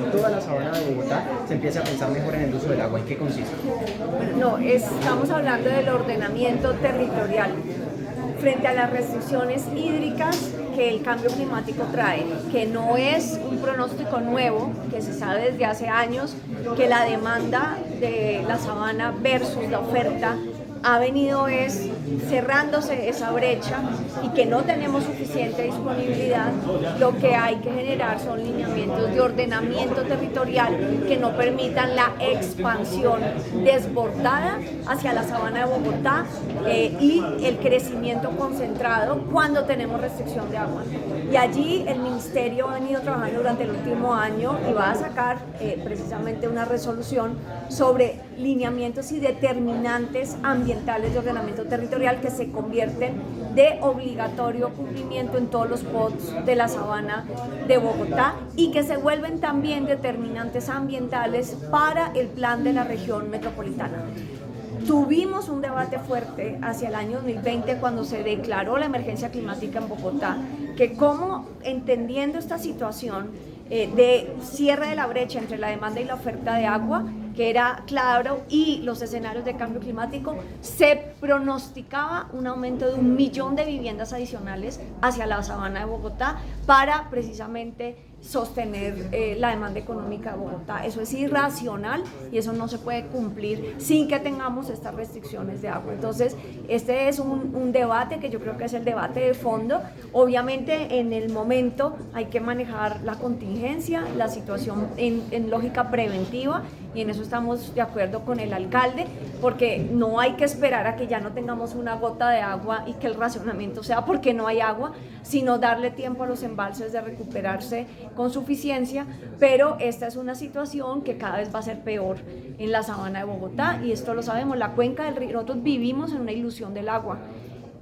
en toda la sabana de Bogotá se empiece a pensar mejor en el uso del agua? ¿En qué consiste? No, estamos hablando del ordenamiento territorial frente a las restricciones hídricas que el cambio climático trae, que no es un pronóstico nuevo, que se sabe desde hace años que la demanda de la sabana versus la oferta ha venido cerrándose esa brecha y que no tenemos suficiente disponibilidad. Lo que hay que generar son lineamientos de ordenamiento territorial que no permitan la expansión desbordada hacia la sabana de Bogotá y el crecimiento concentrado cuando tenemos restricción de agua. Y allí el Ministerio ha venido trabajando durante el último año y va a sacar precisamente una resolución sobre lineamientos y determinantes ambientales de ordenamiento territorial que se convierten de obligatorio cumplimiento en todos los PODs de la sabana de Bogotá y que se vuelven también determinantes ambientales para el plan de la región metropolitana. Tuvimos un debate fuerte hacia el año 2020 cuando se declaró la emergencia climática en Bogotá, que cómo entendiendo esta situación de cierre de la brecha entre la demanda y la oferta de agua, que era claro, y los escenarios de cambio climático, se pronosticaba un aumento de 1 millón de viviendas adicionales hacia la sabana de Bogotá para precisamente sostener la demanda económica de Bogotá. Eso es irracional y eso no se puede cumplir sin que tengamos estas restricciones de agua. Entonces, este es un debate que yo creo que es el debate de fondo. Obviamente, en el momento hay que manejar la contingencia, la situación en lógica preventiva, y en eso estamos de acuerdo con el alcalde, porque no hay que esperar a que ya no tengamos una gota de agua y que el racionamiento sea porque no hay agua, sino darle tiempo a los embalses de recuperarse con suficiencia, pero esta es una situación que cada vez va a ser peor en la sabana de Bogotá, y esto lo sabemos. La cuenca del río, nosotros vivimos en una ilusión del agua.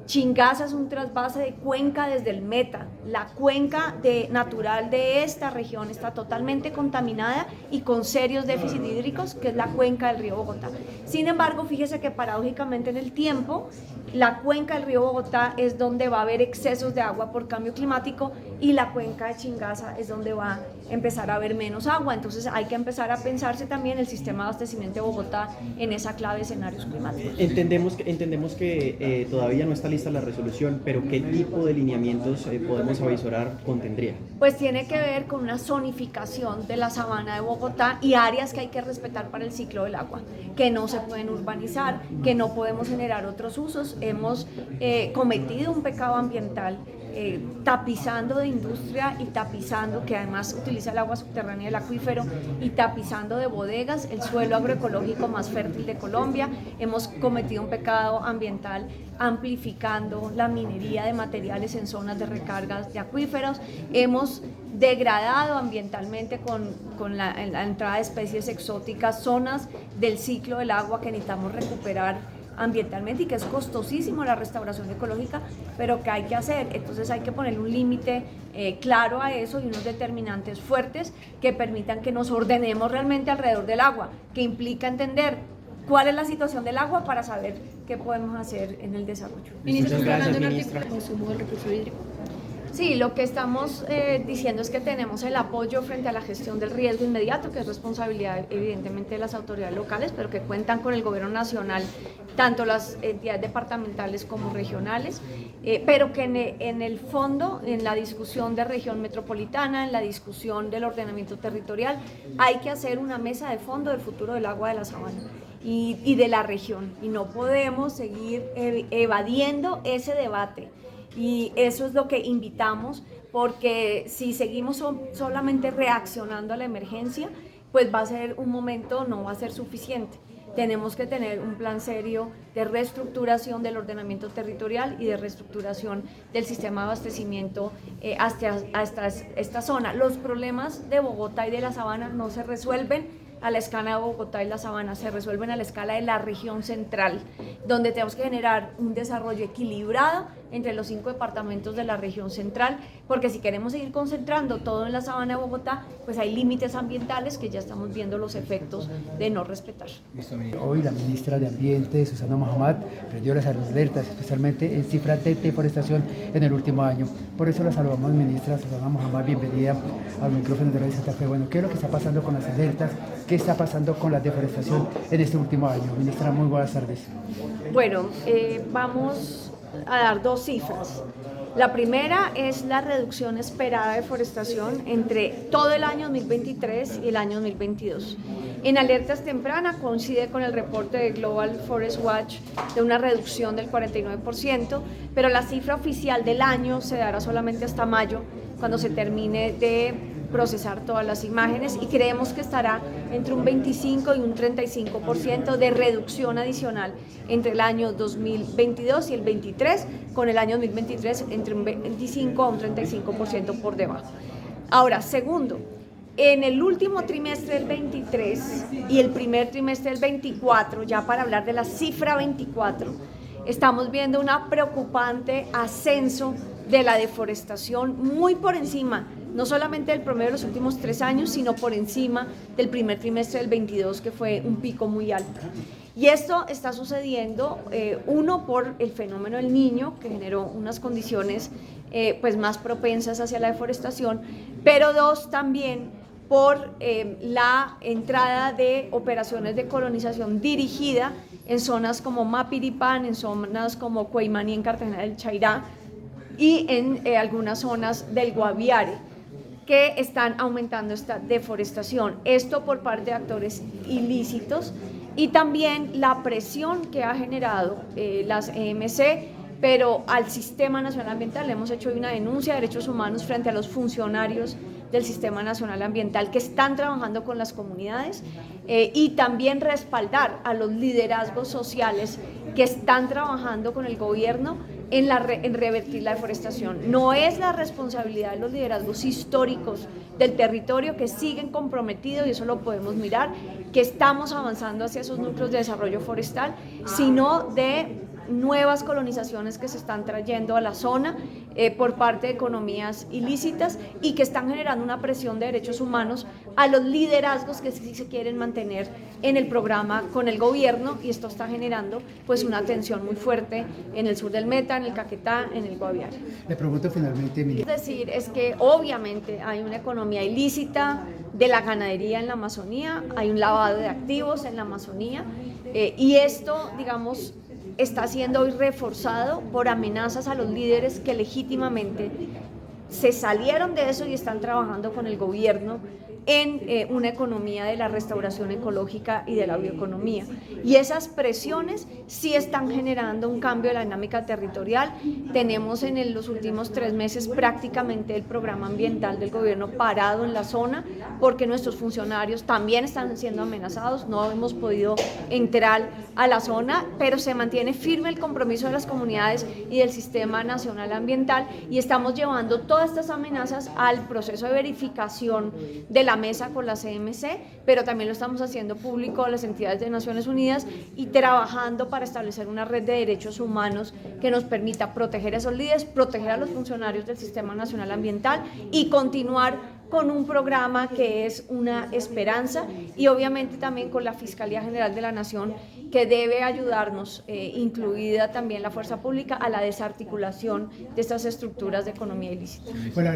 Chingaza es un trasvase de cuenca desde el Meta. La cuenca natural de esta región está totalmente contaminada y con serios déficits hídricos, que es la cuenca del río Bogotá. Sin embargo, fíjese que paradójicamente en el tiempo, la cuenca del río Bogotá es donde va a haber excesos de agua por cambio climático y la cuenca de Chingaza es donde va a empezar a haber menos agua. Entonces hay que empezar a pensarse también el sistema de abastecimiento de Bogotá en esa clave de escenarios climáticos. Entendemos que todavía no está lista la resolución, pero ¿qué tipo de lineamientos podemos avisorar contendría? Pues tiene que ver con una zonificación de la sabana de Bogotá y áreas que hay que respetar para el ciclo del agua, que no se pueden urbanizar, que no podemos generar otros usos. Hemos cometido un pecado ambiental tapizando de industria y tapizando, que además utiliza el agua subterránea del acuífero, y tapizando de bodegas el suelo agroecológico más fértil de Colombia. Hemos cometido un pecado ambiental amplificando la minería de materiales en zonas de recargas de acuíferos. Hemos degradado ambientalmente con la entrada de especies exóticas zonas del ciclo del agua que necesitamos recuperar ambientalmente y que es costosísimo la restauración ecológica, pero que hay que hacer. Entonces hay que poner un límite claro a eso y unos determinantes fuertes que permitan que nos ordenemos realmente alrededor del agua, que implica entender cuál es la situación del agua para saber qué podemos hacer en el desarrollo. Ministra, ¿está hablando de un artículo de consumo del recurso hídrico? Sí, lo que estamos diciendo es que tenemos el apoyo frente a la gestión del riesgo inmediato, que es responsabilidad evidentemente de las autoridades locales, pero que cuentan con el gobierno nacional, tanto las entidades departamentales como regionales, pero que en el fondo, en la discusión de región metropolitana, en la discusión del ordenamiento territorial, hay que hacer una mesa de fondo del futuro del agua de la sabana y de la región, y no podemos seguir evadiendo ese debate. Y eso es lo que invitamos, porque si seguimos solamente reaccionando a la emergencia, pues va a ser un momento, no va a ser suficiente. Tenemos que tener un plan serio de reestructuración del ordenamiento territorial y de reestructuración del sistema de abastecimiento hasta esta zona. Los problemas de Bogotá y de la sabana no se resuelven a la escala de Bogotá y la sabana, se resuelven a la escala de la región central, donde tenemos que generar un desarrollo equilibrado entre los 5 departamentos de la región central, porque si queremos seguir concentrando todo en la sabana de Bogotá, pues hay límites ambientales que ya estamos viendo los efectos de no respetar. Hoy la ministra de Ambiente, Susana Mohammad, prendió las alertas, especialmente en cifras de deforestación en el último año. Por eso la saludamos, ministra Susana Mohammad, bienvenida al micrófono de Radio Santa Fe. Bueno, ¿qué es lo que está pasando con las alertas? ¿Qué está pasando con la deforestación en este último año? Ministra, muy buenas tardes. Bueno, vamos a dar 2 cifras. La primera es la reducción esperada de deforestación entre todo el año 2023 y el año 2022. En alertas tempranas coincide con el reporte de Global Forest Watch de una reducción del 49%, pero la cifra oficial del año se dará solamente hasta mayo, cuando se termine de procesar todas las imágenes, y creemos que estará entre un 25 y un 35% de reducción adicional entre el año 2022 y el 23, con el año 2023 entre un 25 a un 35% por debajo. Ahora, segundo, en el último trimestre del 23 y el primer trimestre del 24, ya para hablar de la cifra 24, estamos viendo un preocupante ascenso de la deforestación muy por encima, no solamente del promedio de los últimos 3 años, sino por encima del primer trimestre del 22, que fue un pico muy alto. Y esto está sucediendo, uno, por el fenómeno del Niño, que generó unas condiciones pues más propensas hacia la deforestación, pero 2, también por la entrada de operaciones de colonización dirigida en zonas como Mapiripán, en zonas como Cueymaní, en Cartagena del Chairá, y en algunas zonas del Guaviare, que están aumentando esta deforestación. Esto por parte de actores ilícitos, y también la presión que ha generado las EMC, pero al Sistema Nacional Ambiental. Hemos hecho una denuncia de derechos humanos frente a los funcionarios del Sistema Nacional Ambiental que están trabajando con las comunidades, y también respaldar a los liderazgos sociales que están trabajando con el gobierno en revertir la deforestación. No es la responsabilidad de los liderazgos históricos del territorio, que siguen comprometidos, y eso lo podemos mirar, que estamos avanzando hacia esos núcleos de desarrollo forestal, sino de nuevas colonizaciones que se están trayendo a la zona por parte de economías ilícitas, y que están generando una presión de derechos humanos a los liderazgos que sí se quieren mantener en el programa con el gobierno, y esto está generando pues una tensión muy fuerte en el sur del Meta, en el Caquetá, en el Guaviare. Le pregunto finalmente, ministra. Es decir, es que obviamente hay una economía ilícita de la ganadería en la Amazonía, hay un lavado de activos en la Amazonía, y esto, digamos, está siendo hoy reforzado por amenazas a los líderes que legítimamente se salieron de eso y están trabajando con el gobierno en una economía de la restauración ecológica y de la bioeconomía. Y esas presiones sí están generando un cambio de la dinámica territorial. Tenemos en los últimos 3 meses prácticamente el programa ambiental del gobierno parado en la zona, porque nuestros funcionarios también están siendo amenazados. No hemos podido entrar a la zona, pero se mantiene firme el compromiso de las comunidades y del Sistema Nacional Ambiental, y estamos llevando todas estas amenazas al proceso de verificación de la mesa con la CMC, pero también lo estamos haciendo público a las entidades de Naciones Unidas, y trabajando para establecer una red de derechos humanos que nos permita proteger a esos líderes, proteger a los funcionarios del Sistema Nacional Ambiental, y continuar con un programa que es una esperanza, y obviamente también con la Fiscalía General de la Nación, que debe ayudarnos, incluida también la fuerza pública, a la desarticulación de estas estructuras de economía ilícita. Bueno,